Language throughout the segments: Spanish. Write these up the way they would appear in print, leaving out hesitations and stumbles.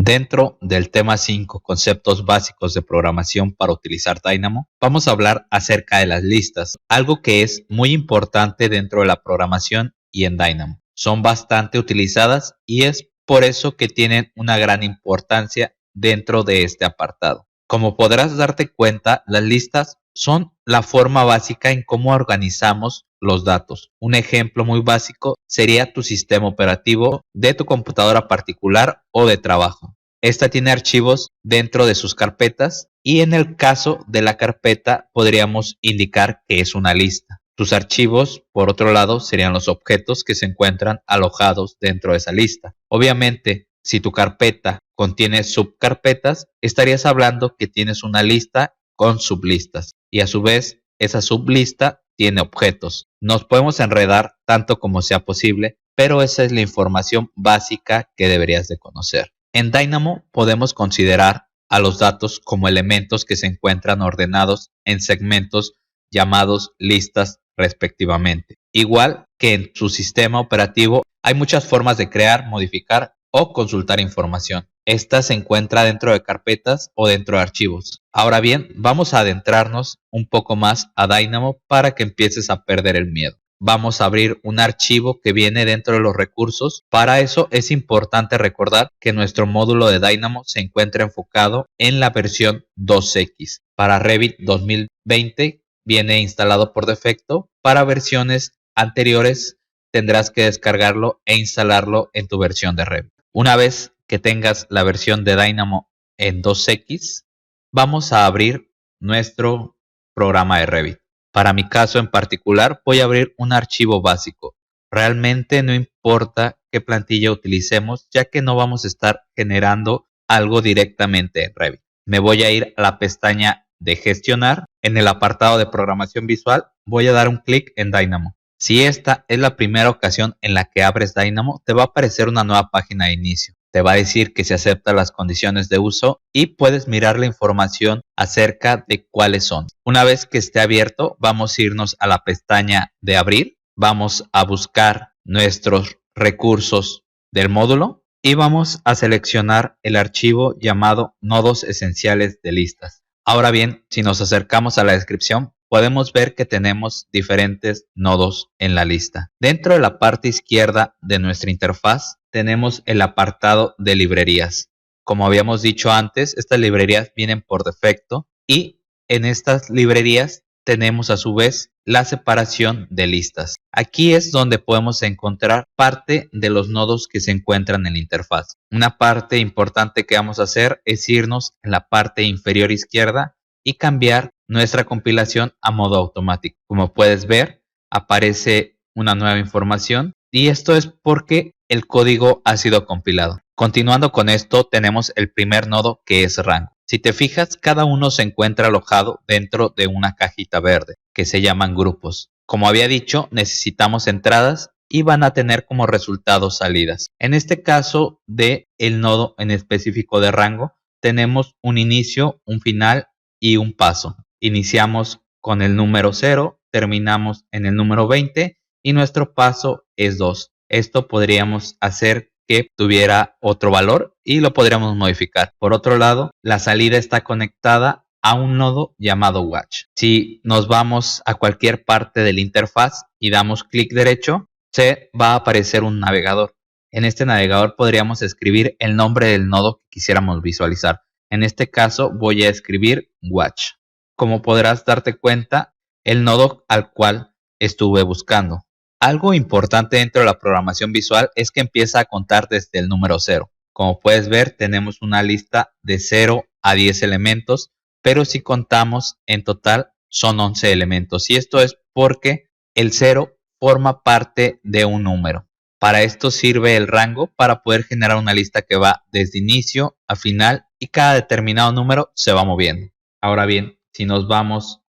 Dentro del tema 5, conceptos básicos de programación para utilizar Dynamo, vamos a hablar acerca de las listas, algo que es muy importante dentro de la programación y en Dynamo. Son bastante utilizadas y es por eso que tienen una gran importancia dentro de este apartado. Como podrás darte cuenta, las listas son la forma básica en cómo organizamos los datos. Un ejemplo muy básico sería tu sistema operativo de tu computadora particular o de trabajo. Esta tiene archivos dentro de sus carpetas y en el caso de la carpeta podríamos indicar que es una lista. Tus archivos, por otro lado, serían los objetos que se encuentran alojados dentro de esa lista. Obviamente, si tu carpeta contiene subcarpetas, estarías hablando que tienes una lista con sublistas y a su vez esa sublista tiene objetos. Nos podemos enredar tanto como sea posible, pero esa es la información básica que deberías de conocer. En Dynamo podemos considerar a los datos como elementos que se encuentran ordenados en segmentos llamados listas respectivamente. Igual que en su sistema operativo, hay muchas formas de crear, modificar o consultar información. Esta se encuentra dentro de carpetas o dentro de archivos. Ahora bien, vamos a adentrarnos un poco más a Dynamo para que empieces a perder el miedo. Vamos a abrir un archivo que viene dentro de los recursos. Para eso es importante recordar que nuestro módulo de Dynamo se encuentra enfocado en la versión 2X. Para Revit 2020 viene instalado por defecto. Para versiones anteriores tendrás que descargarlo e instalarlo en tu versión de Revit. Una vez que tengas la versión de Dynamo en 2X, vamos a abrir nuestro programa de Revit. Para mi caso en particular, voy a abrir un archivo básico. Realmente no importa qué plantilla utilicemos, ya que no vamos a estar generando algo directamente en Revit. Me voy a ir a la pestaña de gestionar. En el apartado de programación visual, voy a dar un clic en Dynamo. Si esta es la primera ocasión en la que abres Dynamo, te va a aparecer una nueva página de inicio. Te va a decir que se aceptan las condiciones de uso y puedes mirar la información acerca de cuáles son. Una vez que esté abierto, vamos a irnos a la pestaña de abrir. Vamos a buscar nuestros recursos del módulo y vamos a seleccionar el archivo llamado nodos esenciales de listas. Ahora bien, si nos acercamos a la descripción, podemos ver que tenemos diferentes nodos en la lista. Dentro de la parte izquierda de nuestra interfaz tenemos el apartado de librerías. Como habíamos dicho antes, estas librerías vienen por defecto y en estas librerías tenemos a su vez la separación de listas. Aquí es donde podemos encontrar parte de los nodos que se encuentran en la interfaz. Una parte importante que vamos a hacer es irnos en la parte inferior izquierda y cambiar nuestra compilación a modo automático. Como puedes ver, aparece una nueva información y esto es porque el código ha sido compilado. Continuando con esto, tenemos el primer nodo que es rango. Si te fijas, cada uno se encuentra alojado dentro de una cajita verde que se llaman grupos. Como había dicho, necesitamos entradas y van a tener como resultado salidas. En este caso de el nodo en específico de rango, tenemos un inicio, un final y un paso. Iniciamos con el número 0, terminamos en el número 20 y nuestro paso es 2. Esto podríamos hacer que tuviera otro valor y lo podríamos modificar. Por otro lado, la salida está conectada a un nodo llamado watch. Si nos vamos a cualquier parte de la interfaz y damos clic derecho, se va a aparecer un navegador. En este navegador podríamos escribir el nombre del nodo que quisiéramos visualizar. En este caso voy a escribir watch. Como podrás darte cuenta, el nodo al cual estuve buscando. Algo importante dentro de la programación visual es que empieza a contar desde el número 0. Como puedes ver, tenemos una lista de 0 a 10 elementos, pero si contamos en total son 11 elementos. Y esto es porque el 0 forma parte de un número. Para esto sirve el rango para poder generar una lista que va desde inicio a final y cada determinado número se va moviendo. Ahora bien, si nos vamos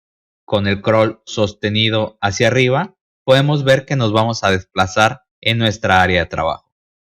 con el scroll sostenido hacia arriba, podemos ver que nos vamos a desplazar en nuestra área de trabajo.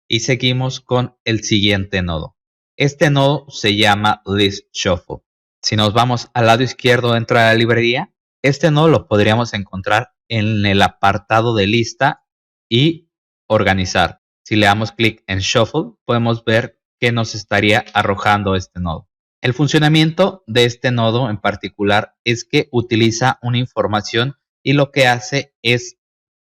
Y seguimos con el siguiente nodo. Este nodo se llama List Shuffle. Si nos vamos al lado izquierdo dentro de la librería, este nodo lo podríamos encontrar en el apartado de lista y organizar. Si le damos clic en Shuffle, podemos ver que nos estaría arrojando este nodo. El funcionamiento de este nodo en particular es que utiliza una información y lo que hace es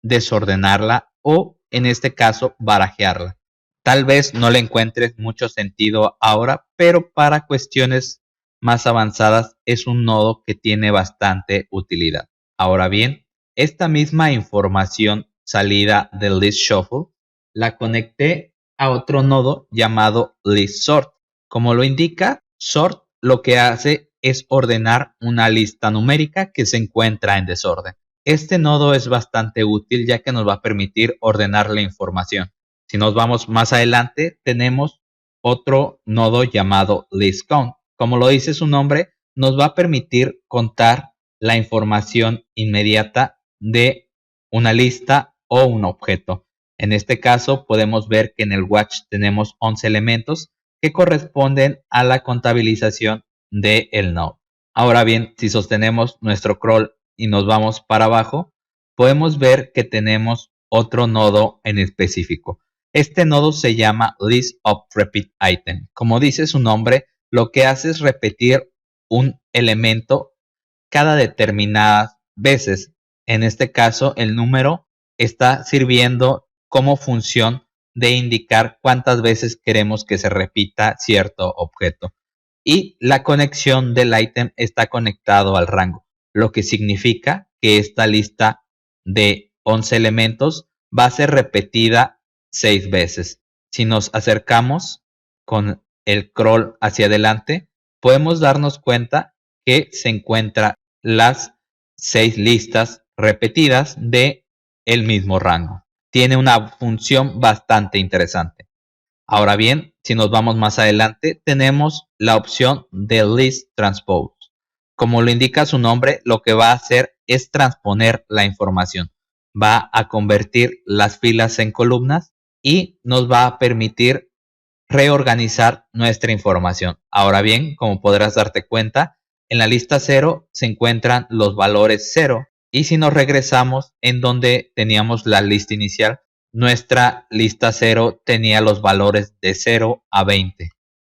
desordenarla o, en este caso, barajearla. Tal vez no le encuentres mucho sentido ahora, pero para cuestiones más avanzadas es un nodo que tiene bastante utilidad. Ahora bien, esta misma información salida del list shuffle la conecté a otro nodo llamado list sort. Como lo indica, sort lo que hace es ordenar una lista numérica que se encuentra en desorden. Este nodo es bastante útil ya que nos va a permitir ordenar la información. Si nos vamos más adelante, tenemos otro nodo llamado listCount. Como lo dice su nombre, nos va a permitir contar la información inmediata de una lista o un objeto. En este caso, podemos ver que en el watch tenemos 11 elementos que corresponden a la contabilización del nodo. Ahora bien, si sostenemos nuestro scroll y nos vamos para abajo, podemos ver que tenemos otro nodo en específico. Este nodo se llama List of Repeat Item. Como dice su nombre, lo que hace es repetir un elemento cada determinadas veces. En este caso, el número está sirviendo como función de indicar cuántas veces queremos que se repita cierto objeto. Y la conexión del ítem está conectado al rango, lo que significa que esta lista de 11 elementos va a ser repetida 6 veces. Si nos acercamos con el scroll hacia adelante, podemos darnos cuenta que se encuentran las 6 listas repetidas de el mismo rango. Tiene una función bastante interesante. Ahora bien, si nos vamos más adelante, tenemos la opción de List Transpose. Como lo indica su nombre, lo que va a hacer es transponer la información. Va a convertir las filas en columnas y nos va a permitir reorganizar nuestra información. Ahora bien, como podrás darte cuenta, en la lista 0 se encuentran los valores 0 y si nos regresamos en donde teníamos la lista inicial, nuestra lista 0 tenía los valores de 0 a 20.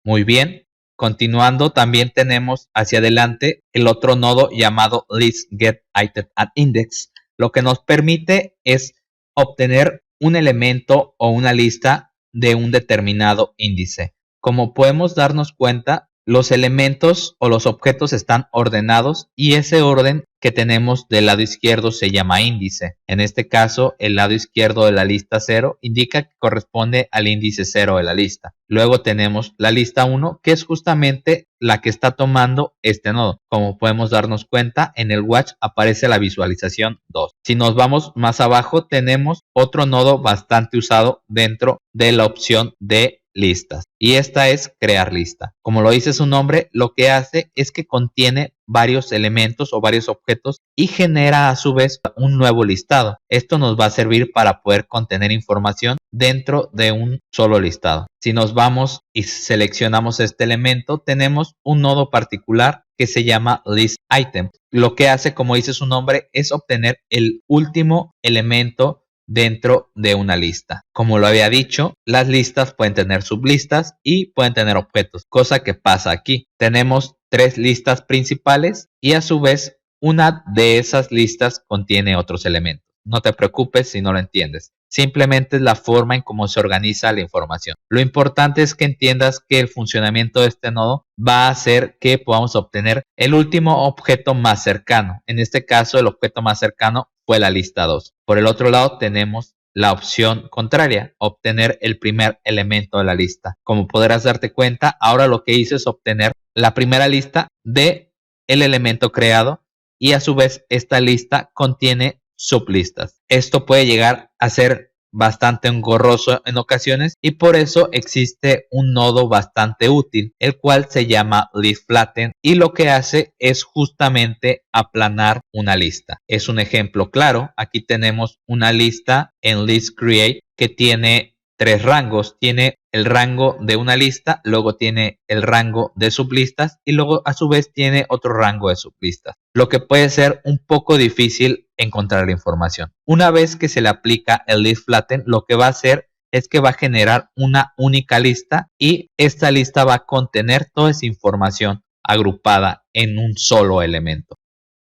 Muy bien, continuando también tenemos hacia adelante el otro nodo llamado List Get Item at Index. Lo que nos permite es obtener un elemento o una lista de un determinado índice. Como podemos darnos cuenta, los elementos o los objetos están ordenados y ese orden que tenemos del lado izquierdo se llama índice. En este caso, el lado izquierdo de la lista 0 indica que corresponde al índice 0 de la lista. Luego tenemos la lista 1, que es justamente la que está tomando este nodo. Como podemos darnos cuenta, en el watch aparece la visualización 2. Si nos vamos más abajo, tenemos otro nodo bastante usado dentro de la opción de listas y esta es crear lista. Como lo dice su nombre, lo que hace es que contiene varios elementos o varios objetos y genera a su vez un nuevo listado. Esto nos va a servir para poder contener información dentro de un solo listado. Si nos vamos y seleccionamos este elemento, tenemos un nodo particular que se llama list item. Lo que hace, como dice su nombre, es obtener el último elemento dentro de una lista. Como lo había dicho, las listas pueden tener sublistas y pueden tener objetos, cosa que pasa aquí. Tenemos 3 listas principales y a su vez una de esas listas contiene otros elementos. No te preocupes si no lo entiendes. Simplemente es la forma en cómo se organiza la información. Lo importante es que entiendas que el funcionamiento de este nodo va a hacer que podamos obtener el último objeto más cercano. En este caso, el objeto más cercano fue la lista 2. Por el otro lado, tenemos la opción contraria, obtener el primer elemento de la lista. Como podrás darte cuenta, ahora lo que hice es obtener la primera lista de el elemento creado y a su vez esta lista contiene sublistas. Esto puede llegar a ser bastante engorroso en ocasiones y por eso existe un nodo bastante útil, el cual se llama list flatten y lo que hace es justamente aplanar una lista. Es un ejemplo claro. Aquí tenemos una lista en list create que tiene 3 rangos. Tiene el rango de una lista, luego tiene el rango de sublistas y luego a su vez tiene otro rango de sublistas, lo que puede ser un poco difícil encontrar la información. Una vez que se le aplica el list flatten, lo que va a hacer es que va a generar una única lista y esta lista va a contener toda esa información agrupada en un solo elemento.